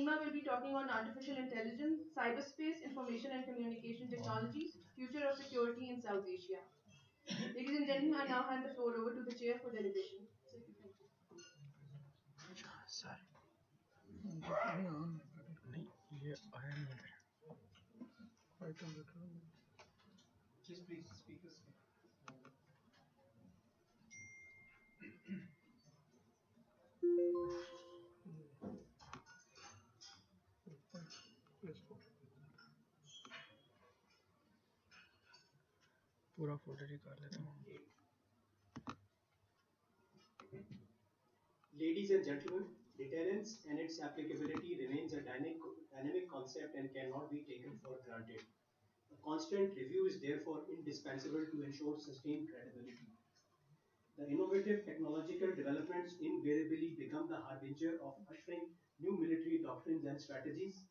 Seema will be talking on artificial intelligence, cyberspace, information and communication technologies, future of security in South Asia. Ladies and gentlemen, I now hand the floor over to the chair for deliberation. Thank you. Sir नहीं ये आया नहीं है Just please speak us. पूरा folder निकाल लेता हूँ. Ladies and gentlemen, deterrence and its applicability remains a dynamic concept and cannot be taken for granted. A constant review is therefore indispensable to ensure sustained credibility. The innovative technological developments invariably become the harbinger of ushering new military doctrines and strategies.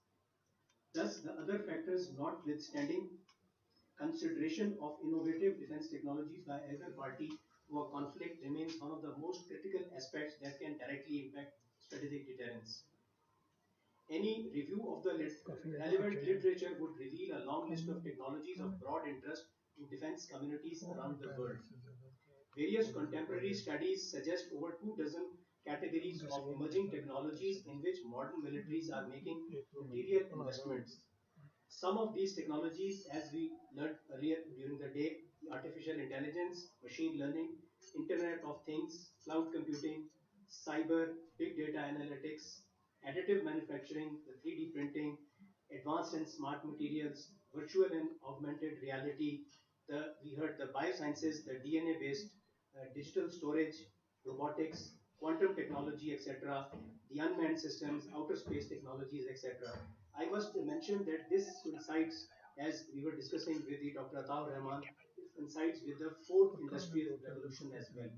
Thus, the other factors notwithstanding, consideration of innovative defense technologies by either party to a conflict remains one of the most critical aspects that can directly impact strategic deterrence. Any review of the relevant literature would reveal a long list of technologies of broad interest to defense communities around the world. Various contemporary studies suggest over 24 categories of emerging technologies in which modern militaries are making material investments. Some of these technologies, as we learned earlier during the day, artificial intelligence, machine learning, Internet of Things, cloud computing, cyber, big data analytics, additive manufacturing, the 3D printing, advanced and smart materials, virtual and augmented reality, we heard the biosciences, the DNA-based digital storage, robotics, quantum technology, etc., the unmanned systems, outer space technologies, etc. I must mention that this coincides, as we were discussing with the Dr. Ataur Rahman, it coincides with the fourth industrial revolution as well.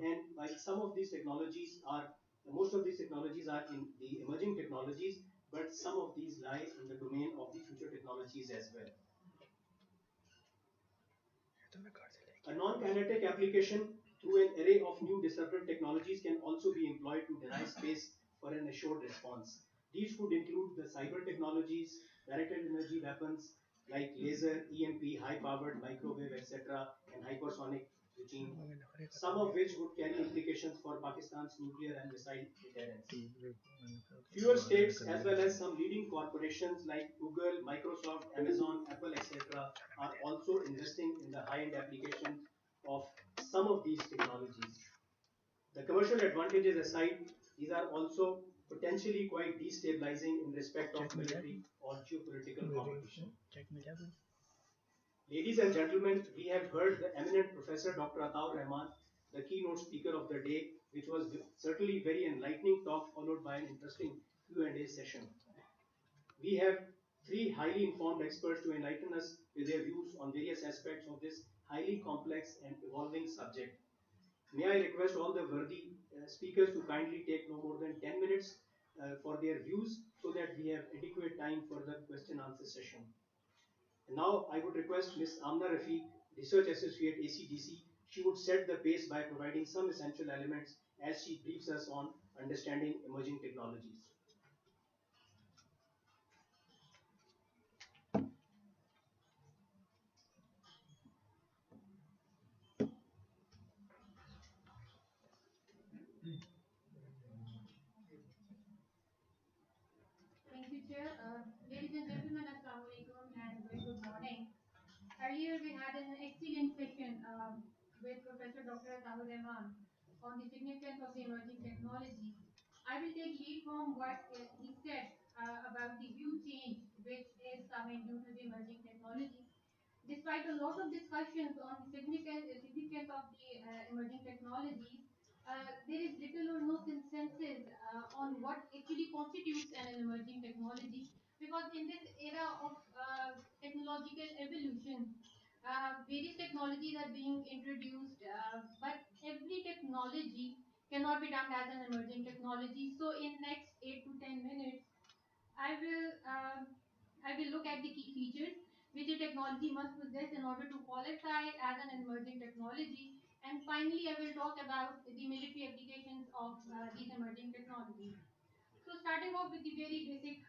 And while some of these technologies are, most of these technologies are in the emerging technologies, but some of these lie in the domain of the future technologies as well. A non-kinetic application through an array of new disruptive technologies can also be employed to deny space for an assured response. These could include the cyber technologies, directed energy weapons like laser, EMP, high-powered microwave, etc., and hypersonic regime, some of which would carry implications for Pakistan's nuclear and missile deterrence. Fewer states, as well as some leading corporations like Google, Microsoft, Amazon, Apple, etc., are also investing in the high-end application of some of these technologies. The commercial advantages aside, these are also potentially quite destabilizing in respect of military or geopolitical competition. Ladies and gentlemen, we have heard the eminent Professor Dr. Ataur Rahman, the keynote speaker of the day, which was certainly very enlightening talk followed by an interesting Q&A session. We have three highly informed experts to enlighten us with their views on various aspects of this highly complex and evolving subject. May I request all the worthy speakers to kindly take no more than 10 minutes for their views so that we have adequate time for the question answer session. And now I would request Ms. Amna Rafiq, Research Associate ACDC, she would set the pace by providing some essential elements as she briefs us on understanding emerging technologies. Thank you, Chair. Ladies and gentlemen, Assalamu alaikum and very good morning. Earlier, we had an excellent session with Professor Dr. Ataur Rahman on the significance of the emerging technologies. I will take lead from what he said about the huge change which is coming due to the emerging technologies. Despite a lot of discussions on the significance of the emerging technologies, there is little or no consensus on what actually constitutes an emerging technology. Because in this era of technological evolution, various technologies are being introduced, but every technology cannot be done as an emerging technology. So, in next 8 to 10 minutes, I will uh, I will look at the key features which a technology must possess in order to qualify as an emerging technology. And finally, I will talk about the military applications of these emerging technologies. So, starting off with the very basic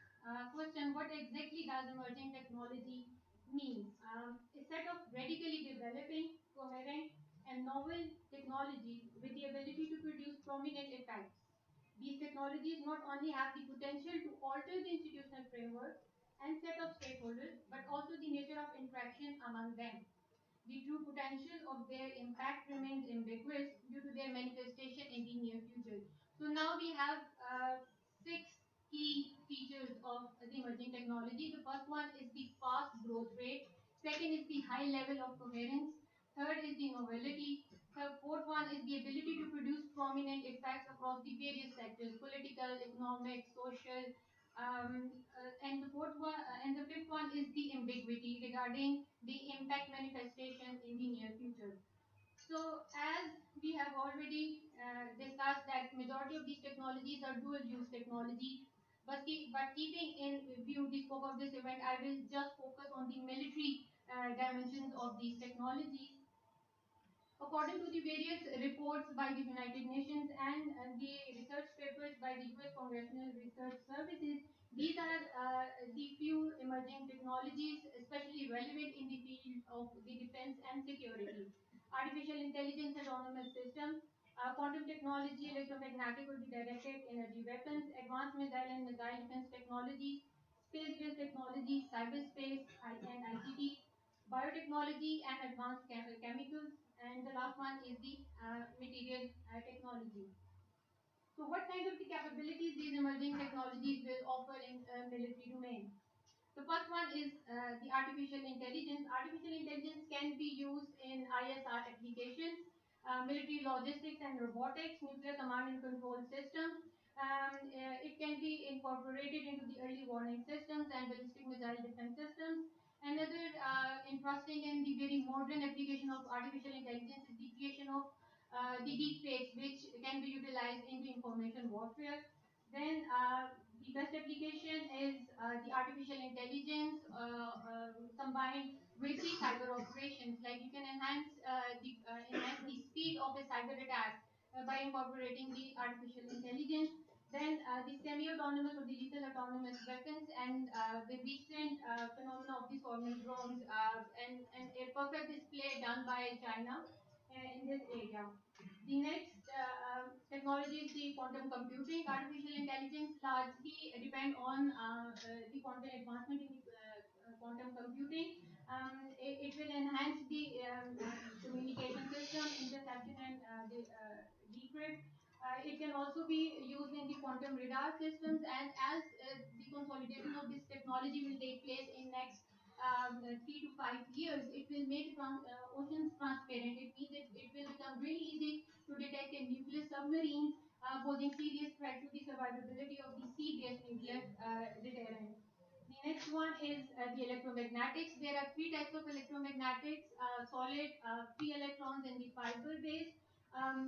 question, what exactly does emerging technology mean? A set of radically developing, coherent, and novel technologies with the ability to produce prominent effects. These technologies not only have the potential to alter the institutional framework and set of stakeholders, but also the nature of interaction among them. The true potential of their impact remains ambiguous due to their manifestation in the near future. So now we have six key features of the emerging technology. The first one is the fast growth rate. Second is the high level of coherence. Third is the novelty. The fourth one is the ability to produce prominent effects across the various sectors: political, economic, social, and the fourth one and the fifth one is the ambiguity regarding the impact manifestation in the near future. So, as we have already discussed, that majority of these technologies are dual-use technology. But keeping in view the scope of this event, I will just focus on the military dimensions of these technologies. According to the various reports by the United Nations and the research papers by the US Congressional Research Services, these are the few emerging technologies, especially relevant in the field of the defense and security. Artificial intelligence, autonomous systems, quantum technology, electromagnetic or the directed energy weapons, advanced missile and missile defense technologies, space-based technology, cyberspace, and ICT, biotechnology and advanced chemicals, and the last one is the material technology. So, what kind of the capabilities these emerging technologies will offer in military domain? The first one is the artificial intelligence. Artificial intelligence can be used in ISR applications, military logistics and robotics, nuclear command and control systems. It can be incorporated into the early warning systems and ballistic missile defense systems. Another interesting and the very modern application of artificial intelligence is the creation of the deep fakes, which can be utilized in the information warfare. Then the best application is the artificial intelligence combined with the cyber operations. Like you can enhance the speed of a cyber attack by incorporating the artificial intelligence. Then the semi-autonomous or the lethal autonomous weapons and the recent phenomena of the swarming drones and a perfect display done by China in this area. The next technology is the quantum computing. Artificial intelligence largely depend on the quantum advancement in the quantum computing. It will enhance the communication system, interception, and decrypt. It can also be used in the quantum radar systems, and as the consolidation of this technology will take place in next 3 to 5 years, it will make oceans transparent. It means it will become really easy to detect a nuclear submarine posing serious threat to the survivability of the sea-based nuclear deterrent. The next one is the electromagnetics. There are three types of electromagnetics: solid, free electrons, and the fiber-based.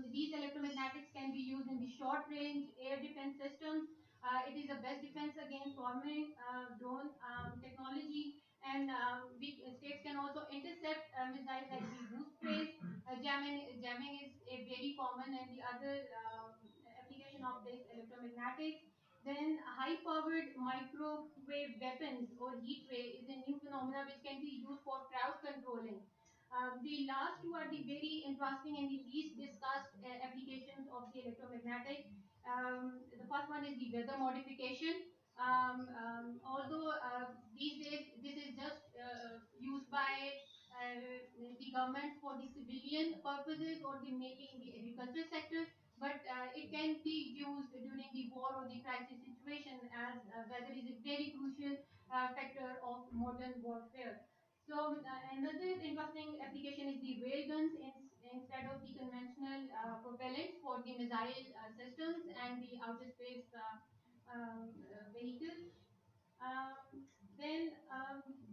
These electromagnetics can be used in the short-range air defense systems. It is the best defense against swarming drone technology, and states can also intercept missiles like the boost sprays. Jamming is a very common and the other application of this electromagnetics. Then high-powered microwave weapons or heat ray is a new phenomenon which can be used for crowd controlling. The last two are the very interesting and the least discussed applications of the electromagnetic. The first one is the weather modification. Although these days this is just used by the government for the civilian purposes or the maybe in the agriculture sector, but it can be used during the war or the crisis situation, as weather is a very crucial factor of modern warfare. So another interesting application is the rail guns instead of the conventional propellants for the missile systems and the outer space vehicles. Then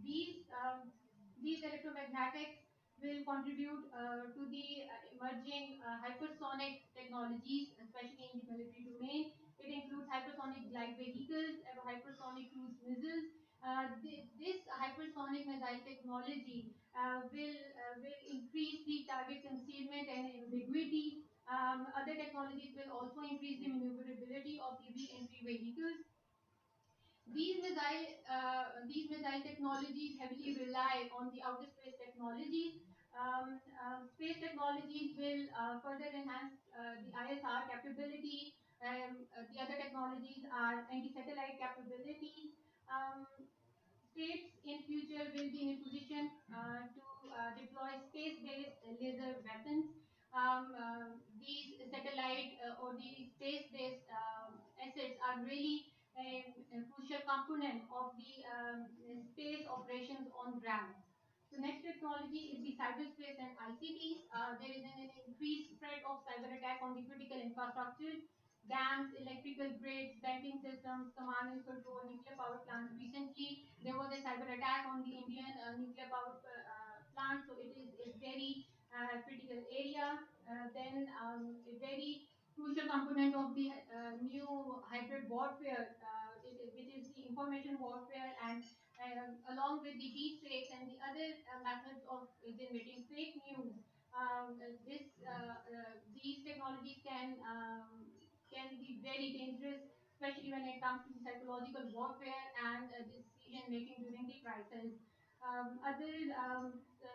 these electromagnetics will contribute to the emerging hypersonic technologies, especially in the military domain. It includes hypersonic glide vehicles, hypersonic cruise missiles. This hypersonic missile technology will increase the target concealment and ambiguity. Other technologies will also increase the maneuverability of the re-entry vehicles. These missile technologies heavily rely on the outer space technologies. Space technologies will further enhance the ISR capability. The other technologies are anti-satellite capabilities. Um, States in future will be in a position to deploy space-based laser weapons. These satellite or the space-based assets are really a crucial component of the space operations on ground. So next technology is the cyberspace and ICTs. There is an increased threat of cyber attack on the critical infrastructure, dams, electrical grids, banking systems, command and control, nuclear power plants. Recently, there was a cyber attack on the Indian nuclear power plant, so it is a very critical area. Then a very crucial component of the new hybrid warfare, which is the information warfare, and along with the deep fakes and the other methods of generating fake news. These technologies can be very dangerous, especially when it comes to the psychological warfare and decision making during the crisis. Other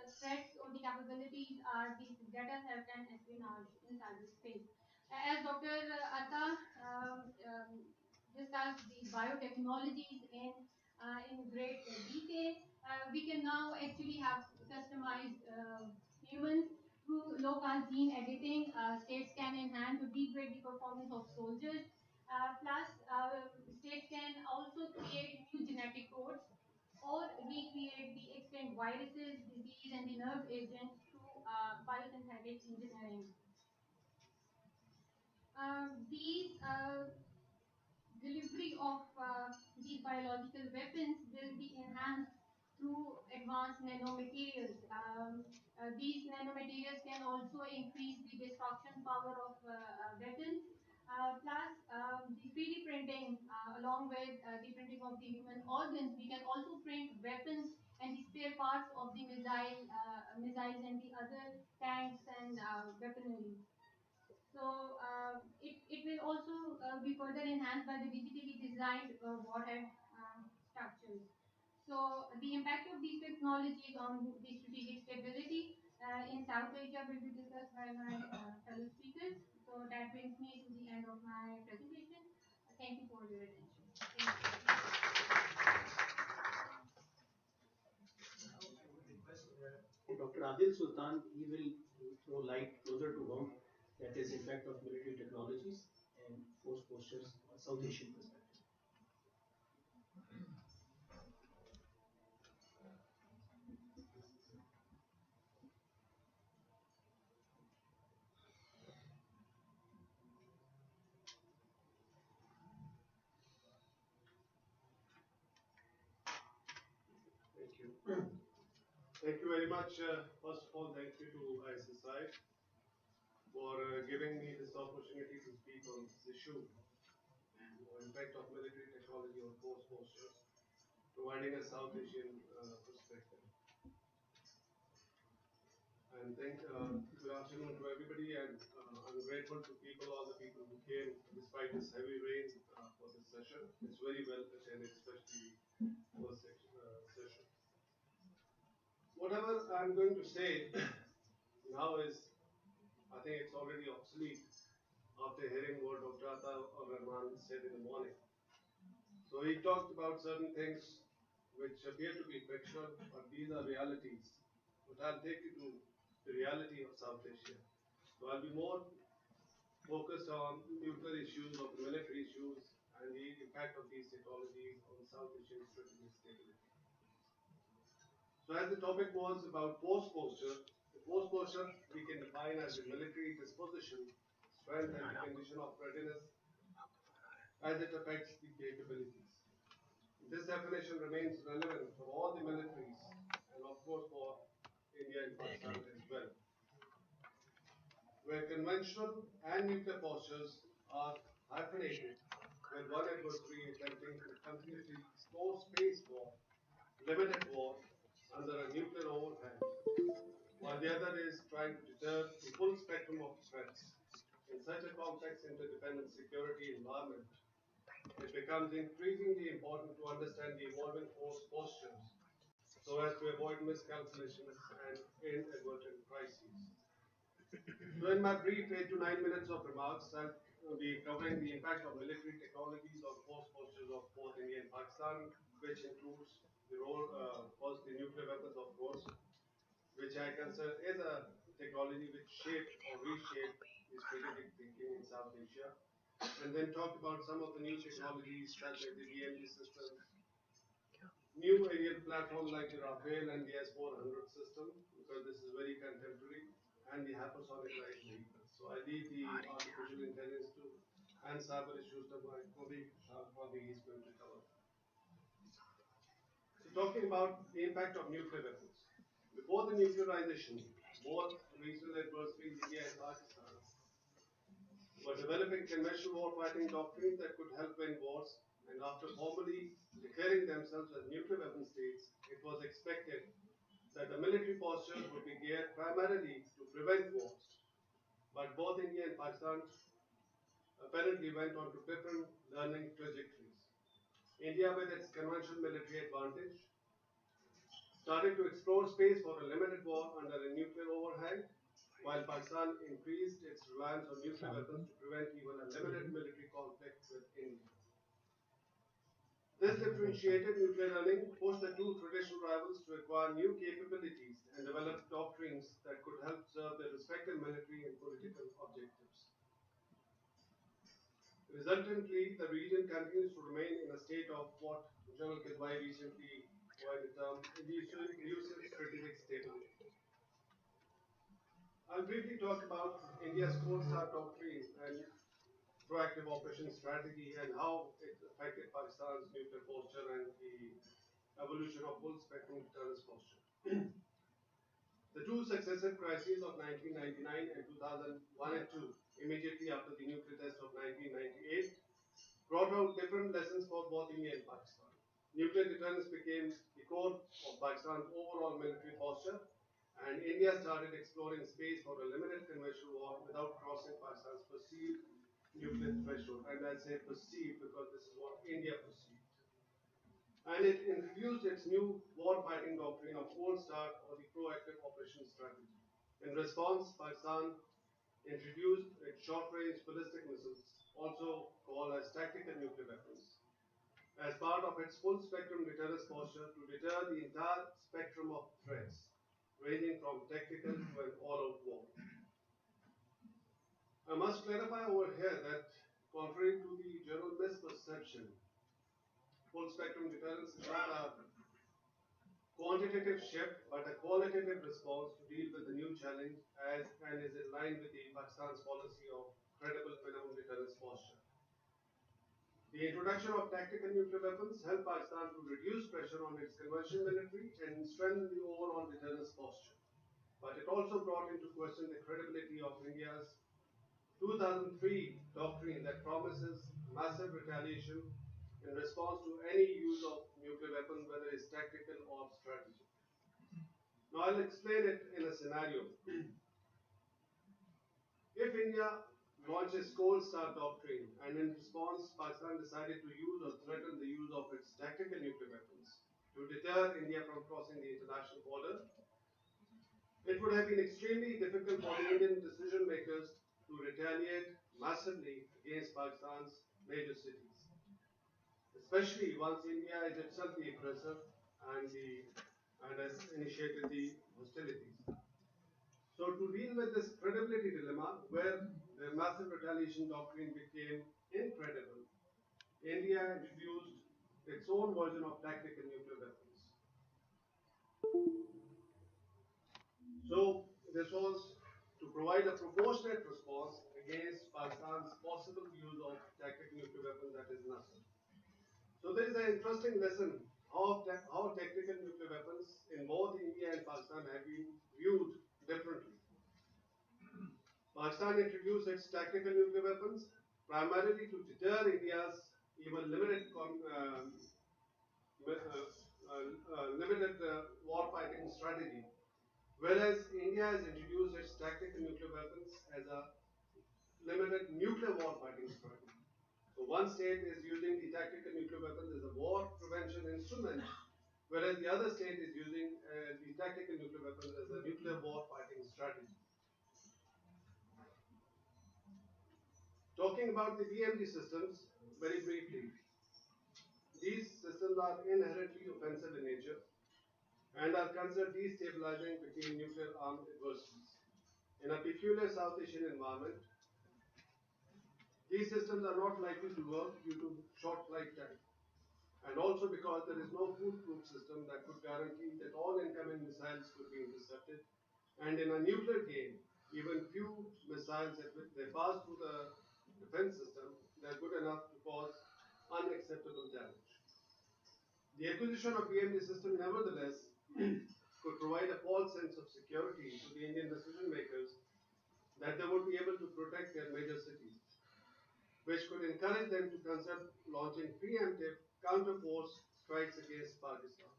threats or the capabilities are the data theft and espionage in cyberspace. As Dr. Atta discussed the biotechnologies in great detail, we can now actually have customized humans through local gene editing. States can enhance to degrade the performance of soldiers. Plus, states can also create new genetic codes or recreate the extant viruses, disease, and the nerve agents through biosynthetic engineering. These delivery of these biological weapons will be enhanced through advanced nanomaterials. These nanomaterials can also increase the destruction power of weapons. Plus, the 3D printing, along with the printing of the human organs, we can also print weapons and the spare parts of the missiles and the other tanks and weaponry. So it will also be further enhanced by the digitally designed warhead structures. So the impact of these technologies on the strategic stability in South Asia will be discussed by my fellow speakers. So that brings me to the end of my presentation. Thank you for your attention. Thank Now I would request Dr. Adil Sultan, he will throw light closer to home, that is impact of military technologies and force postures on South Asian perspective. Thank you. Thank you very much. First of all, thank you to ISSI for giving me this opportunity to speak on this issue, impact of military technology on force postures, providing a South Asian perspective. And good afternoon to everybody, and I'm grateful to all the people who came despite this heavy rain for this session. It's very well attended, especially the first session. Whatever I'm going to say now is, I think it's already obsolete after hearing what Dr. Atta Rahman said in the morning. So he talked about certain things which appear to be fictional, but these are realities. But I'll take you to the reality of South Asia. So I'll be more focused on nuclear issues, of the military issues, and the impact of these technologies on South Asian strategic stability. So as the topic was about force posture, the force posture we can define as the military disposition, strength, and the condition of readiness as it affects the capabilities. This definition remains relevant for all the militaries and of course for India and Pakistan as well, where conventional and nuclear postures are hyphenated, with one adversary attempting to continuously store space war, limited war under a nuclear overhang, while the other is trying to deter the full spectrum of threats. In such a complex interdependent security environment, it becomes increasingly important to understand the evolving force postures so as to avoid miscalculations and inadvertent crises. So, in my brief 8 to 9 minutes of remarks, I'll be covering the impact of military technologies on force postures of both India and Pakistan, which includes the role, first, the nuclear weapons, of course, which I consider is a technology which shaped or reshaped the strategic thinking in South Asia, and then talk about some of the new technologies such as the DMG systems, new aerial platform like the Rafale and the S-400 system, because this is very contemporary, and the hypersonic light vehicles. So I leave the artificial intelligence to and cyber issues to my colleague Shah, he's going to cover. So talking about the impact of nuclear weapons. Before the nuclearization, both regional adversaries, India and Pakistan, were developing conventional warfighting doctrines that could help win wars, and after formally declaring themselves as nuclear weapon states, it was expected that the military postures would be geared primarily to prevent wars. But both India and Pakistan apparently went on to different learning trajectories. India, with its conventional military advantage, started to explore space for a limited war under a nuclear overhang, while Pakistan increased its reliance on nuclear weapons to prevent even a limited military conflict with India. This differentiated nuclear learning pushed the two traditional rivals to acquire new capabilities and develop doctrines that could help serve their respective military and political objectives. Resultantly, the region continues to remain in a state of what General Kizwai recently coined the term elusive strategic stability. I'll briefly talk about India's Cold Start doctrine and proactive operation strategy and how it affected Pakistan's nuclear posture and the evolution of full spectrum deterrence posture. The two successive crises of 1999 and 2001 and 2, immediately after the nuclear test of 1998, brought out different lessons for both India and Pakistan. Nuclear deterrence became the core of Pakistan's overall military posture, and India started exploring space for a limited conventional war without crossing Pakistan's perceived nuclear threshold. And I say perceived because this is what India perceived. And it introduced its new war-fighting doctrine of cold start or the proactive operation strategy. In response, Pakistan introduced its short-range ballistic missiles, also called as tactical nuclear weapons, as part of its full-spectrum deterrence posture to deter the entire spectrum of threats, ranging from tactical to an all-out war. I must clarify over here that, contrary to the general misperception, full-spectrum deterrence is not a quantitative shift but a qualitative response to deal with the new challenge as and is in line with the Pakistan's policy of credible minimum deterrence posture. The introduction of tactical nuclear weapons helped Pakistan to reduce pressure on its conventional military and strengthen the overall deterrence posture. But it also brought into question the credibility of India's 2003 doctrine that promises massive retaliation in response to any use of nuclear weapons, whether it's tactical or strategic. Now I'll explain it in a scenario. If India launches Cold Start doctrine and in response Pakistan decided to use or threaten the use of its tactical nuclear weapons to deter India from crossing the international border, it would have been extremely difficult for the Indian decision makers to retaliate massively against Pakistan's major cities, especially once India is itself the aggressor and has initiated the hostilities. So to deal with this credibility dilemma, where the massive retaliation doctrine became incredible, India introduced its own version of tactical nuclear weapons. So this was to provide a proportionate response against Pakistan's possible use of tactical nuclear weapons, that is NASR. So there is an interesting lesson how tactical nuclear weapons in both India and Pakistan have been viewed differently. Pakistan introduced its tactical nuclear weapons primarily to deter India's even limited war-fighting strategy, whereas India has introduced its tactical nuclear weapons as a limited nuclear war fighting strategy. So one state is using the tactical nuclear weapons as a war prevention instrument, whereas the other state is using the tactical nuclear weapons as a nuclear war fighting strategy. Talking about the DMD systems, very briefly, these systems are inherently offensive in nature and are considered destabilizing between nuclear armed adversaries. In a peculiar South Asian environment, these systems are not likely to work due to short flight time, and also because there is no foolproof system that could guarantee that all incoming missiles could be intercepted. And in a nuclear game, even few missiles, if they pass through the defense system, they're good enough to cause unacceptable damage. The acquisition of BMD system, nevertheless, could provide a false sense of security to the Indian decision makers that they would be able to protect their major cities, which could encourage them to consider launching preemptive counter-force strikes against Pakistan.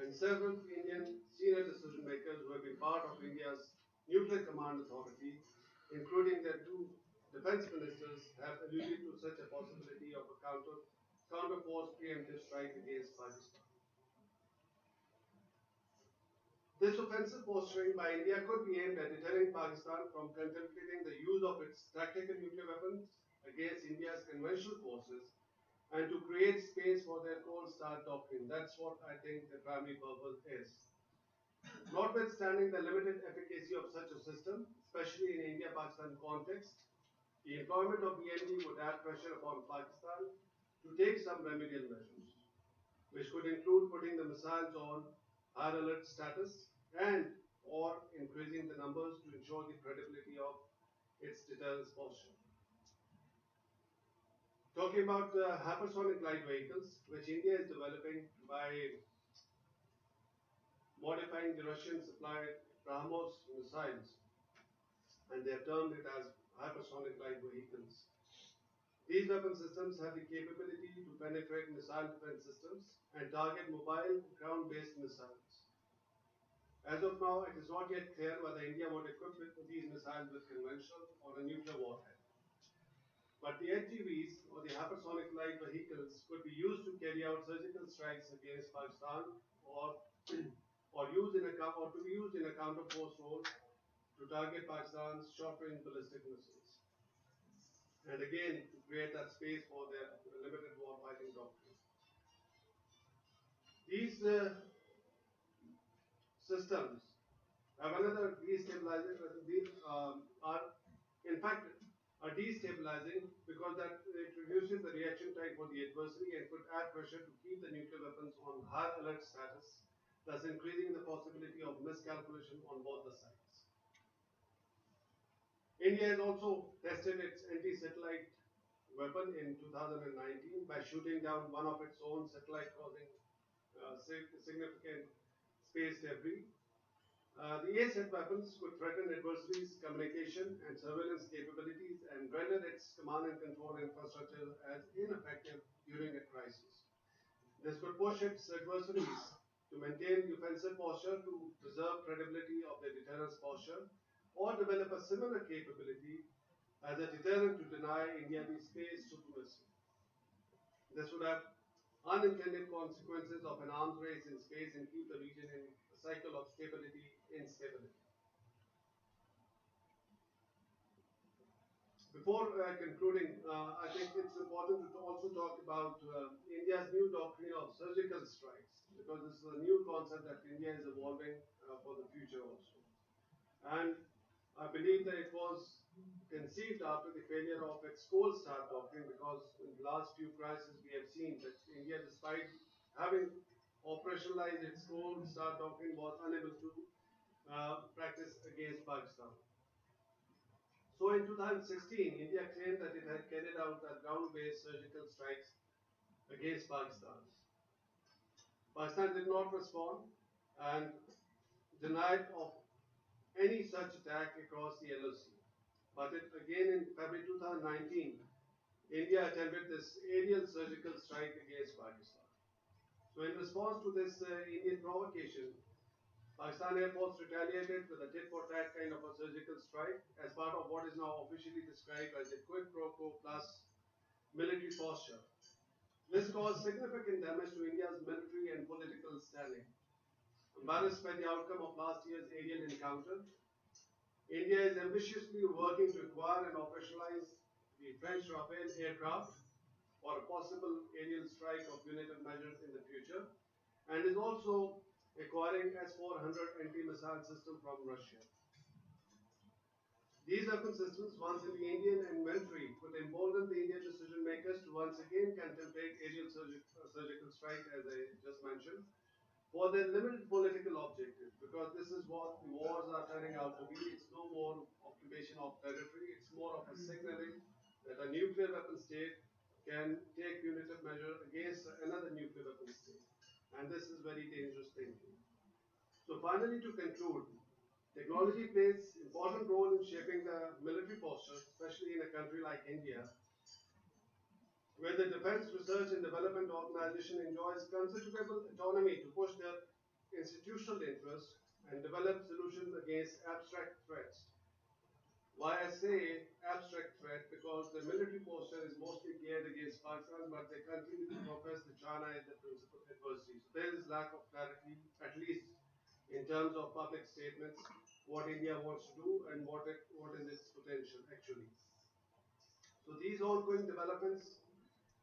And several Indian senior decision makers who have been part of India's nuclear command authority, including their two defense ministers, have alluded to such a possibility of a counter-force preemptive strike against Pakistan. This offensive posturing by India could be aimed at deterring Pakistan from contemplating the use of its tactical nuclear weapons against India's conventional forces and to create space for their cold start doctrine. That's what I think the primary purpose is. Notwithstanding the limited efficacy of such a system, especially in India-Pakistan context, the employment of BND would add pressure upon Pakistan to take some remedial measures, which could include putting the missiles on high alert status and or increasing the numbers to ensure the credibility of its deterrence posture. Talking about hypersonic light vehicles, which India is developing by modifying the Russian supplied BrahMos missiles, and they have termed it as hypersonic light vehicles. These weapon systems have the capability to penetrate missile defense systems and target mobile ground-based missiles. As of now, it is not yet clear whether India would equip these missiles with conventional or a nuclear warhead. But the HGVs, or the hypersonic light vehicles, could be used to carry out surgical strikes against Pakistan or or to be used in a counter-force role to target Pakistan's short-range ballistic missiles, and again to create that space for their limited war-fighting doctrine. These systems have another destabilizing, are in fact are destabilizing because that it reduces the reaction time for the adversary and could add pressure to keep the nuclear weapons on high alert status, thus increasing the possibility of miscalculation on both the sides. India has also tested its anti-satellite weapon in 2019 by shooting down one of its own satellite, causing significant space debris. The ASAT weapons could threaten adversaries' communication and surveillance capabilities and render its command and control infrastructure as ineffective during a crisis. This could push its adversaries to maintain defensive posture to preserve credibility of their deterrence posture, or develop a similar capability as a deterrent to deny India the space supremacy. This would have unintended consequences of an arms race in space and keep the region in a cycle of stability, instability. Before concluding, I think it's important to also talk about India's new doctrine of surgical strikes, because this is a new concept that India is evolving for the future also. And I believe that it was conceived after the failure of its cold start doctrine, because in the last few crises we have seen that India, despite having operationalized its cold start doctrine, was unable to practice against Pakistan. So in 2016, India claimed that it had carried out ground-based surgical strikes against Pakistan. Pakistan did not respond and denied of any such attack across the LOC. But again in February 2019, India attempted this aerial surgical strike against Pakistan. So in response to this Indian provocation, Pakistan Air Force retaliated with a tit for tat kind of a surgical strike as part of what is now officially described as a quid pro quo plus military posture. This caused significant damage to India's military and political standing. Embarrassed by the outcome of last year's aerial encounter, India is ambitiously working to acquire and operationalize the French Rafale aircraft for a possible aerial strike of punitive measures in the future, and is also acquiring S-400 anti-missile system from Russia. These weapon systems, once in the Indian inventory, could embolden the Indian decision makers to once again contemplate aerial surgical strike, as I just mentioned, for their limited political objectives, because this is what the wars are turning out to be. It's no more occupation of territory, it's more of a signaling that a nuclear weapon state can take punitive measure against another nuclear weapon state. And this is very dangerous thinking. So finally, to conclude, technology plays important role in shaping the military posture, especially in a country like India, where the Defense Research and Development Organization enjoys considerable autonomy to push their institutional interests and develop solutions against abstract threats. Why I say abstract threat? Because the military posture is mostly geared against Pakistan, but they continue to profess that China is the principal adversary. So there is lack of clarity, at least in terms of public statements, what India wants to do and what is its potential actually. So these ongoing developments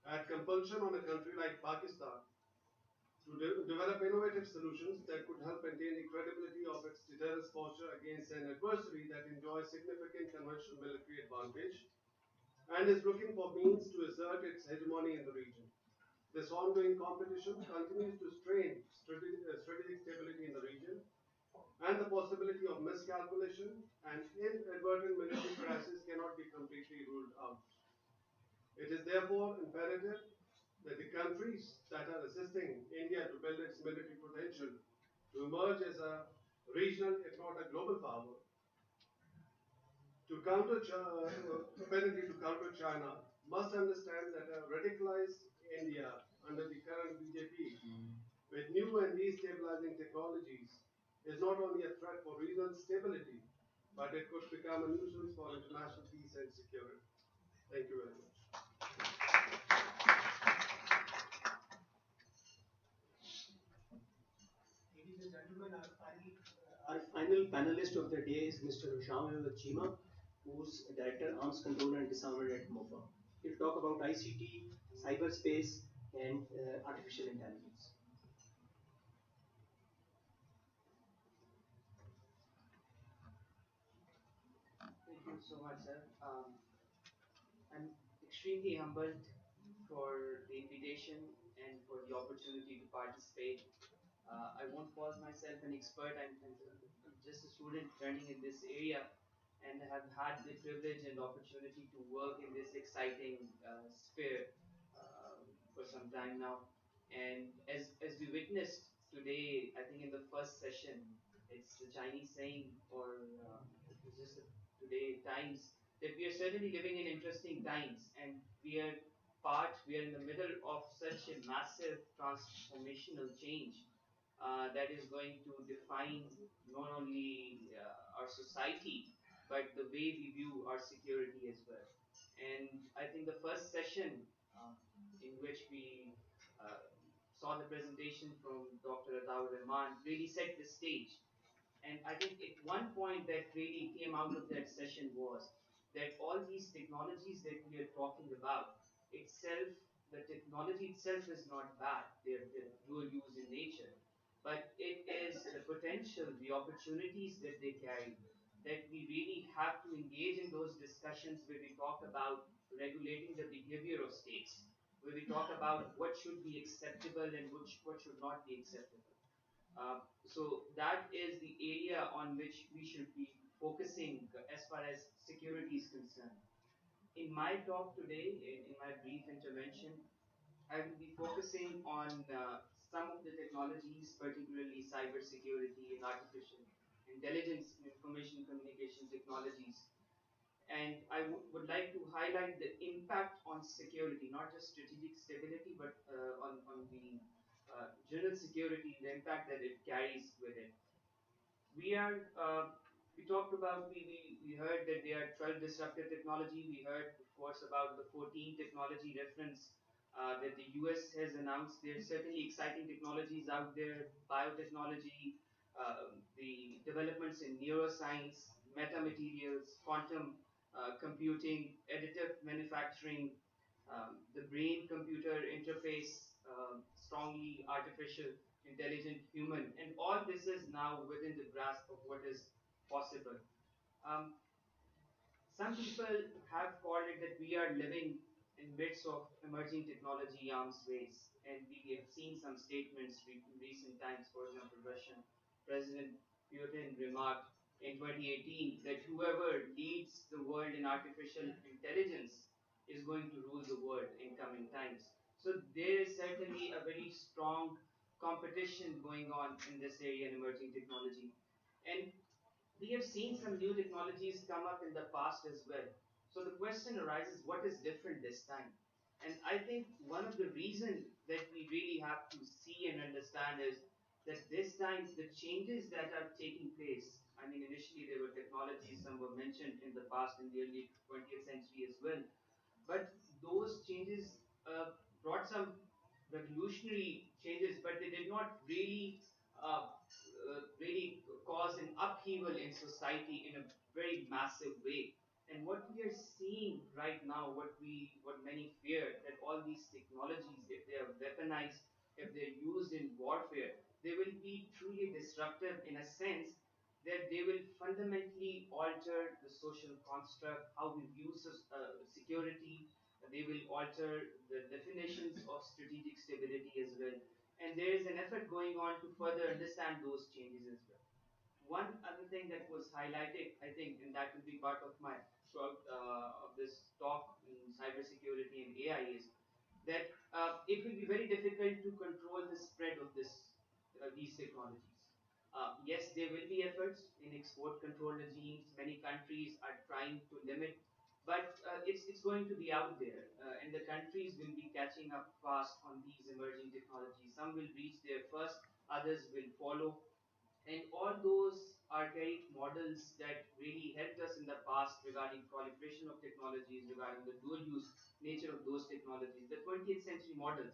add compulsion on a country like Pakistan to develop innovative solutions that could help maintain the credibility of its deterrence posture against an adversary that enjoys significant conventional military advantage and is looking for means to assert its hegemony in the region. This ongoing competition continues to strain strategic stability in the region, and the possibility of miscalculation and inadvertent military crashes cannot be completely ruled out. It is therefore imperative that the countries that are assisting India to build its military potential to emerge as a regional, if not a global power, to counter apparently to counter China, must understand that a radicalized India under the current BJP with new and destabilizing technologies is not only a threat for regional stability, but it could become a nuisance for international peace and security. Thank you very much. Ladies and gentlemen, our final panelist of the day is Mr. Jean Chima, who's Director Arms Control and Disarmament at MOFA. He'll talk about ICT, cyberspace, and artificial intelligence. Thank you so much, sir. I'm extremely humbled for the invitation and for the opportunity to participate. I won't call myself an expert. I'm just a student learning in this area and have had the privilege and opportunity to work in this exciting sphere for some time now. And as we witnessed today, I think in the first session, it's the Chinese saying, or it was just today times, that we are certainly living in interesting times, and we are in the middle of such a massive transformational change that is going to define not only our society but the way we view our security as well. And I think the first session in which we uh, saw the presentation from Dr. Ataur Rahman really set the stage. And I think at one point that really came out of that session was that all these technologies that we are talking about itself, the technology itself is not bad. They're dual use in nature. But it is the potential, the opportunities that they carry that we really have to engage in those discussions where we talk about regulating the behavior of states, where we talk about what should be acceptable and what should not be acceptable. So that is the area on which we should be focusing as far as security is concerned. In my talk today, in my brief intervention, I will be focusing on some of the technologies, particularly cybersecurity and artificial intelligence and information communication technologies. And I would like to highlight the impact on security, not just strategic stability, but on the general security, the impact that it carries with it. We are we talked about we heard that there are 12 disruptive technology. We heard of course about the 14 technology reference that the US has announced. There's certainly exciting technologies out there, biotechnology, the developments in neuroscience, metamaterials, quantum computing, additive manufacturing, the brain computer interface, strongly artificial intelligent human, and all this is now within the grasp of what is possible. Um, some people have called it that we are living in midst of emerging technology arms race, and we have seen some statements in recent times. For example, Russian President Putin remarked in 2018 that whoever leads the world in artificial intelligence is going to rule the world in coming times. So there is certainly a very strong competition going on in this area in emerging technology. And we have seen some new technologies come up in the past as well. So the question arises, what is different this time? And I think one of the reasons that we really have to see and understand is that this time the changes that are taking place, I mean, initially there were technologies, some were mentioned in the past in the early 20th century as well, but those changes brought some revolutionary changes, but they did not really cause an upheaval in society in a very massive way. And what we are seeing right now, what many fear, that all these technologies, if they are weaponized, if they're used in warfare, they will be truly disruptive in a sense that they will fundamentally alter the social construct, how we view security. They will alter the definitions of strategic stability as well. And there is an effort going on to further understand those changes as well. One other thing that was highlighted, I think, and that will be part of my throughout of this talk in cybersecurity and AI is that it will be very difficult to control the spread of these technologies. Yes, there will be efforts in export control regimes. Many countries are trying to limit, but it's going to be out there, and the countries will be catching up fast on these emerging technologies. Some will reach there first, others will follow, and all those archaic models that really helped us in the past regarding proliferation of technologies, regarding the dual use nature of those technologies, the 20th century models,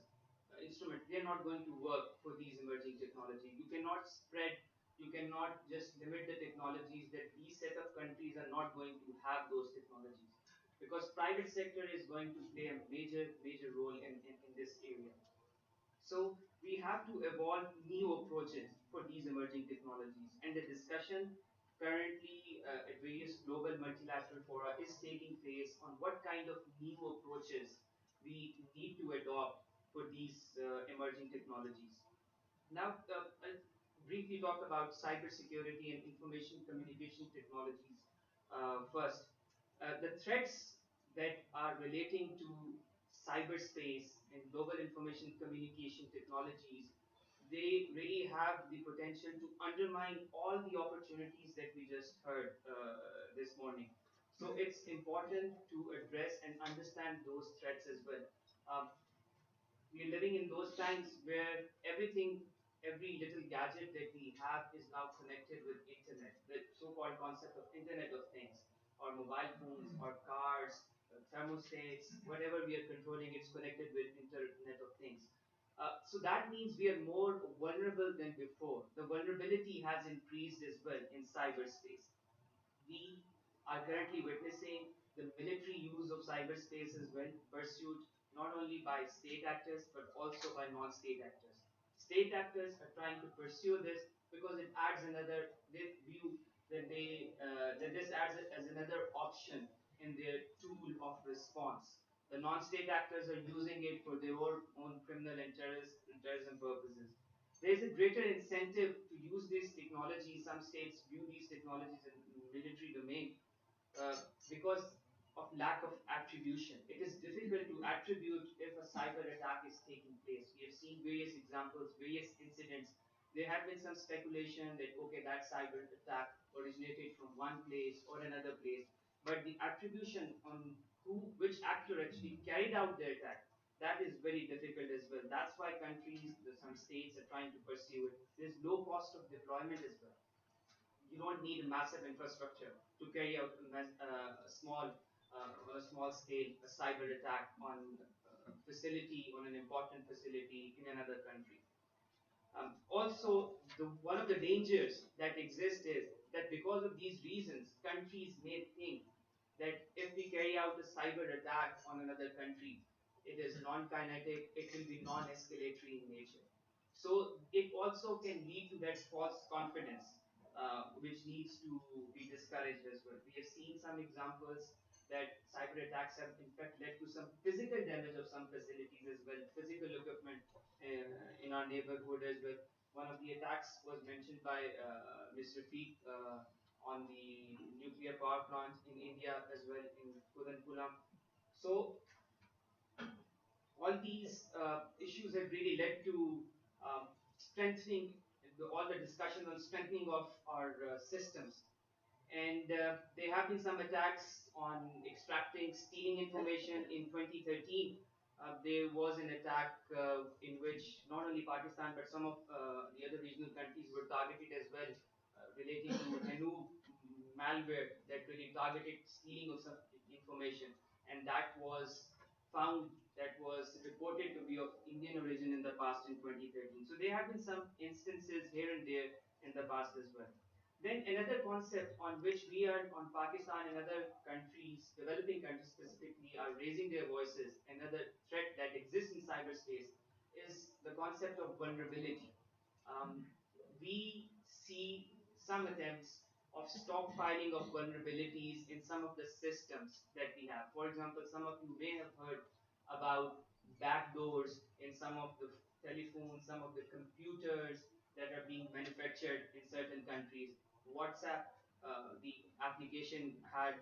instruments, they're not going to work for these emerging technologies. You cannot spread, you cannot just limit the technologies that these set of countries are not going to have those technologies. Because private sector is going to play a major role in this area. So we have to evolve new approaches for these emerging technologies. And the discussion currently at various global multilateral fora is taking place on what kind of new approaches we need to adopt for these emerging technologies. Now, I'll briefly talk about cybersecurity and information communication technologies first. The threats that are relating to cyberspace and global information communication technologies, they really have the potential to undermine all the opportunities that we just heard this morning. So it's important to address and understand those threats as well. Um, we are living in those times where everything, every little gadget that we have is now connected with internet, the so-called concept of internet of things, or mobile phones, or cars, thermostats, whatever we are controlling, it's connected with internet of things. So that means we are more vulnerable than before. The vulnerability has increased as well in cyberspace. We are currently witnessing the military use of cyberspace as well, pursued not only by state actors but also by non-state actors. State actors are trying to pursue this because it adds another. They view that that this adds it as another option in their tool of response. The non-state actors are using it for their own criminal and terrorism purposes. There is a greater incentive to use these technologies. Some states view these technologies in military domain uh, because of lack of attribution. It is difficult to attribute if a cyber attack is taking place. We have seen various examples, various incidents. There have been some speculation that okay, that cyber attack originated from one place or another place, but the attribution on which actor actually carried out the attack, that is very difficult as well. That's why countries, some states are trying to pursue it. There's low cost of deployment as well. you don't need a massive infrastructure to carry out a small on a small scale a cyber attack on a facility on an important facility in another country. Also, one of the dangers that exist is that because of these reasons, countries may think that if we carry out a cyber attack on another country, it is non-kinetic, it will be non-escalatory in nature. So it also can lead to that false confidence, which needs to be discouraged as well. We have seen some examples that cyber attacks have in fact led to some physical damage of some facilities as well, physical equipment in our neighborhood as well. One of the attacks was mentioned by Mr. Feek on the nuclear power plant in India as well in Kudankulam. So all these issues have really led to strengthening all the discussions on strengthening of our systems, and there have been some attacks on extracting, stealing information. In 2013, there was an attack in which not only Pakistan but some of the other regional countries were targeted as well, relating to Hadoop malware that really targeted stealing of some information, and that was found that was reported to be of Indian origin in the past in 2013. So there have been some instances here and there in the past as well. Then another concept on which we are on Pakistan and other countries, developing countries specifically, are raising their voices. Another threat that exists in cyberspace is the concept of vulnerability. Um, we see some attempts of stockpiling of vulnerabilities in some of the systems that we have. For example, some of you may have heard about backdoors in some of the telephones, some of the computers that are being manufactured in certain countries. WhatsApp, the application had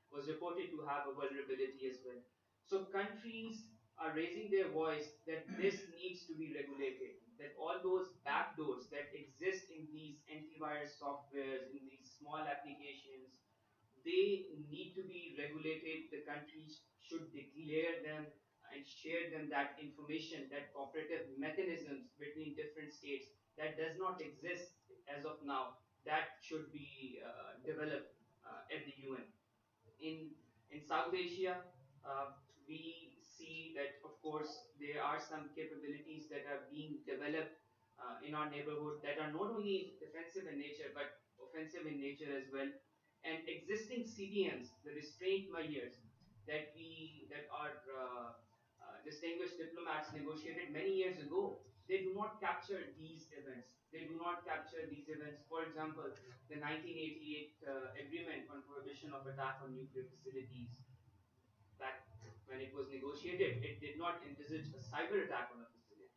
was reported to have a vulnerability as well. So countries are raising their voice that this needs to be regulated. That all those backdoors that exist in these antivirus softwares, in these small applications, they need to be regulated. The countries should declare them and share them that information, that cooperative mechanisms between different states that does not exist as of now. That should be developed at the UN. In South Asia, uh, we see that of course there are some capabilities that are being developed in our neighborhood that are not only defensive in nature but offensive in nature as well. And existing CDMs, the restraint measures that our distinguished diplomats negotiated many years ago, they do not capture these events. They do not capture these events. For example, the 1988 agreement on prohibition of attack on nuclear facilities, back when it was negotiated, it did not envisage a cyber attack on a facility.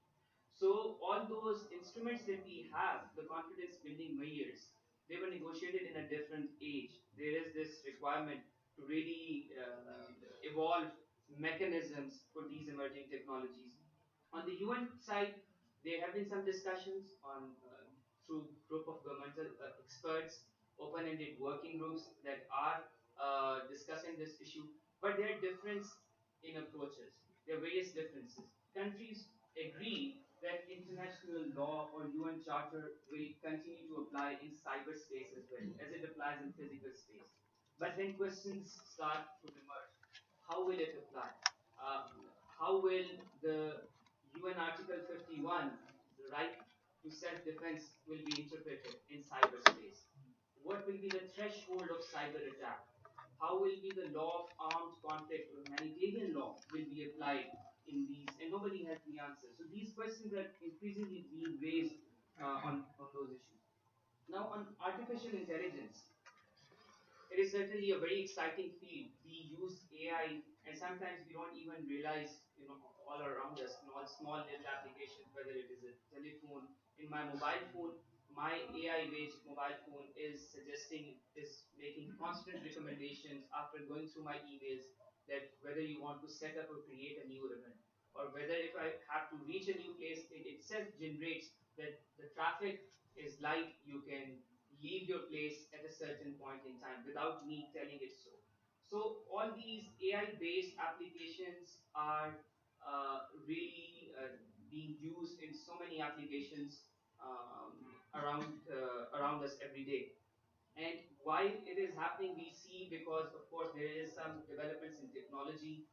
So all those instruments that we have, the confidence building measures, they were negotiated in a different age. There is this requirement to really evolve mechanisms for these emerging technologies. On the UN side, there have been some discussions on through group of governmental experts, open-ended working groups that are discussing this issue. But there are differences in approaches. There are various differences. Countries agree that international law or UN Charter will continue to apply in cyberspace as well as it applies in physical space. But then questions start to emerge. How will it apply? How will the UN Article 51, the right to self-defense, will be interpreted in cyberspace? What will be the threshold of cyber attack? How will be the law of armed conflict or humanitarian law will be applied in these? And nobody has the answer. So these questions are increasingly being raised on those issues. Now on artificial intelligence, it is certainly a very exciting field. We use AI, and sometimes we don't even realize, all around us, all small little applications, whether it is a telephone. In my mobile phone, my AI-based mobile phone is making constant recommendations after going through my emails that whether you want to set up or create a new event, or whether if I have to reach a new place, it itself generates that the traffic is light. You can leave your place at a certain point in time without me telling it so. So all these AI-based applications are really being used in so many applications. around us every day. And why it is happening, we see because, of course, there is some developments in technology.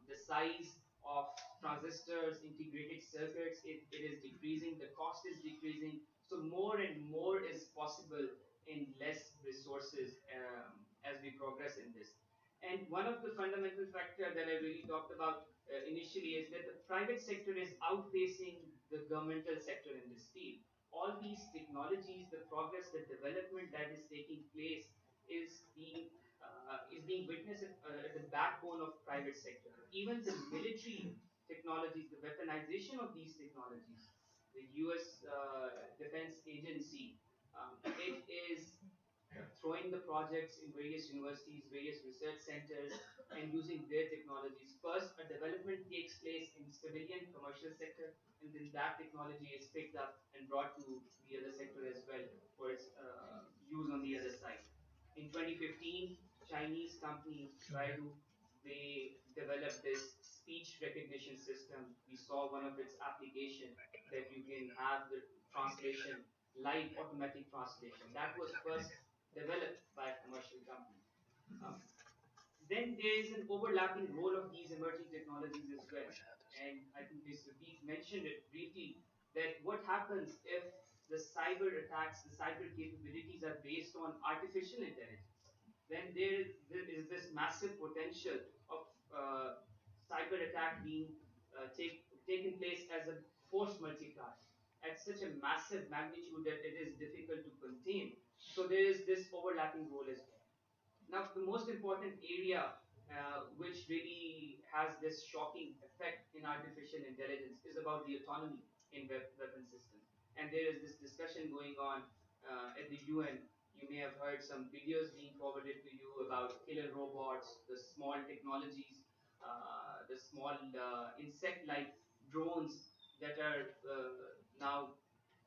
The size of transistors, integrated circuits, it is decreasing. The cost is decreasing. So more and more is possible in less resources as we progress in this. And one of the fundamental factor that I really talked about initially is that the private sector is outpacing the governmental sector in this field. All these technologies, the progress, the development that is taking place is being witnessed at the backbone of private sector. Even the military technologies, the weaponization of these technologies, the U.S. Defense Agency, it is throwing the projects in various universities, various research centers, and using their technologies. First, a development takes place in civilian commercial sector, and then that technology is picked up and brought to the other sector as well for its use on the other side. In 2015, Chinese company Baidu, they developed this speech recognition system. We saw one of its application that you can have the translation, live automatic translation. That was first developed by a commercial company. Um, then there is an overlapping role of these emerging technologies as well. And I think this Rafiq mentioned it briefly that what happens if the cyber attacks, the cyber capabilities are based on artificial intelligence, then there is this massive potential of cyber attack being taken place as a force multiplier at such a massive magnitude that it is difficult to contain. So there is this overlapping role as well. Now, the most important area which really has this shocking effect in artificial intelligence is about the autonomy in weapon systems. And there is this discussion going on at the UN. You may have heard some videos being forwarded to you about killer robots, the small technologies, the small insect-like drones that are now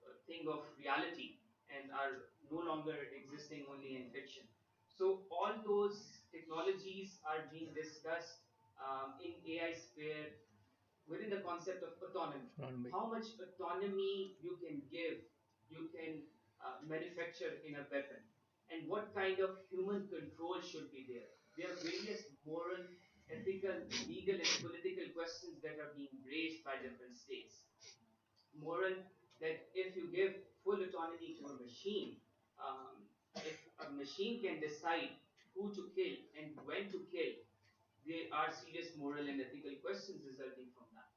a thing of reality and are no longer existing only in fiction. So all those technologies are being discussed in AI sphere within the concept of autonomy. Autonomy. How much autonomy you can give, you can manufacture in a weapon, and what kind of human control should be there. There are various moral, ethical, legal, and political questions that are being raised by different states. Moral, that if you give full autonomy to a machine, if a machine can decide who to kill and when to kill, there are serious moral and ethical questions resulting from that.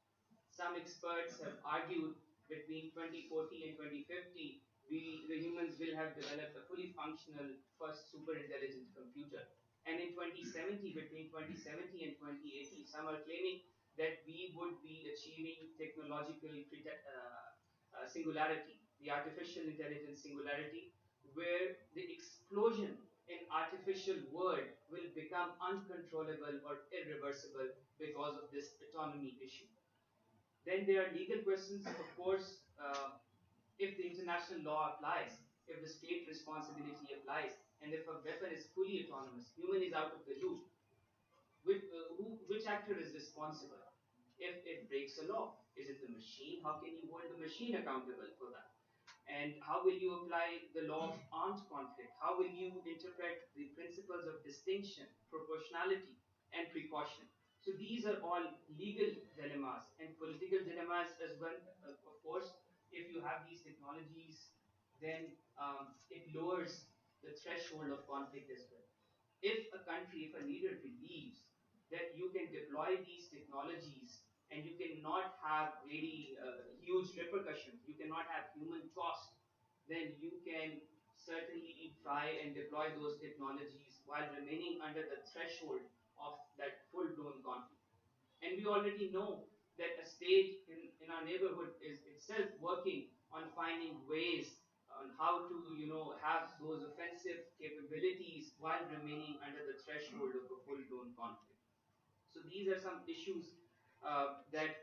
Some experts have argued between 2040 and 2050, the humans will have developed a fully functional first super intelligent computer. And in 2070, between 2070 and 2080, some are claiming that we would be achieving technological singularity, the artificial intelligence singularity, where the explosion in artificial world will become uncontrollable or irreversible because of this autonomy issue. Then there are legal questions, of course, if the international law applies, if the state responsibility applies, and if a weapon is fully autonomous, human is out of the loop, which actor is responsible? If it breaks a law, is it the machine? How can you hold the machine accountable for that? And how will you apply the law of armed conflict? How will you interpret the principles of distinction, proportionality, and precaution? So these are all legal dilemmas and political dilemmas as well. Of course, if you have these technologies, then it lowers the threshold of conflict as well. If a country, if a leader believes that you can deploy these technologies and you cannot have really huge repercussions, you cannot have human cost, then you can certainly try and deploy those technologies while remaining under the threshold of that full blown conflict. And we already know that a state in our neighborhood is itself working on finding ways on how to have those offensive capabilities while remaining under the threshold of a full blown conflict. So these are some issues that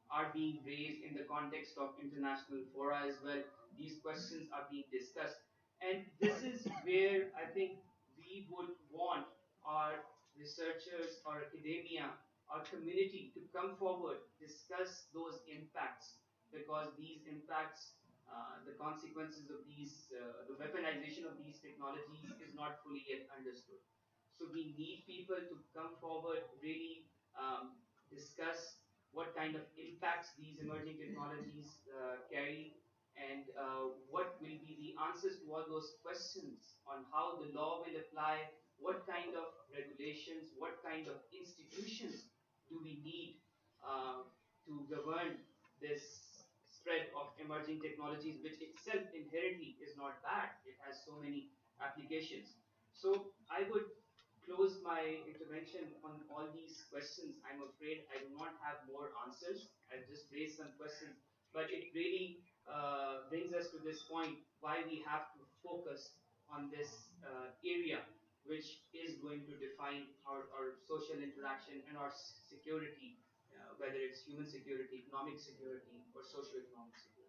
are being raised in the context of international fora as well. These questions are being discussed. And this is where I think we would want our researchers, our academia, our community to come forward, discuss those impacts, because these impacts The consequences of the weaponization of these technologies is not fully yet understood. So we need people to come forward, really discuss what kind of impacts these emerging technologies carry, and what will be the answers to all those questions on how the law will apply, what kind of regulations, what kind of institutions do we need uh, to govern this spread of emerging technologies, which itself inherently is not bad. It has so many applications. So I would close my intervention on all these questions. I'm afraid I do not have more answers. I've just raised some questions, but it really brings us to this point why we have to focus on this area, which is going to define our social interaction and our security, whether it's human security, economic security, or socio-economic security.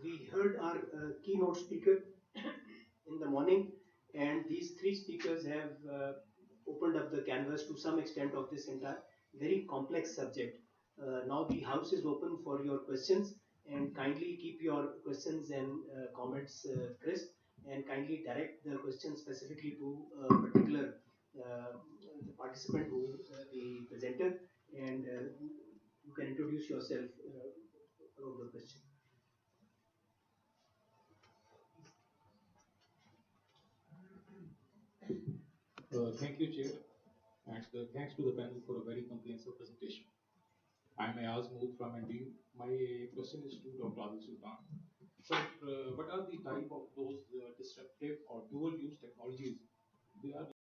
We heard our keynote speaker in the morning, and these three speakers have opened up the canvas to some extent of this entire very complex subject. Now the house is open for your questions, and kindly keep your questions and comments crisp, and kindly direct the questions specifically to a particular uh, the participant who the presenter, and you can introduce yourself about the question. Thank you, Chair, and thanks to the panel for a very comprehensive presentation. I'm Ayaz Mood from NDU. My question is to Dr. Adil Sultan. So, what are the type of those disruptive or dual-use technologies they are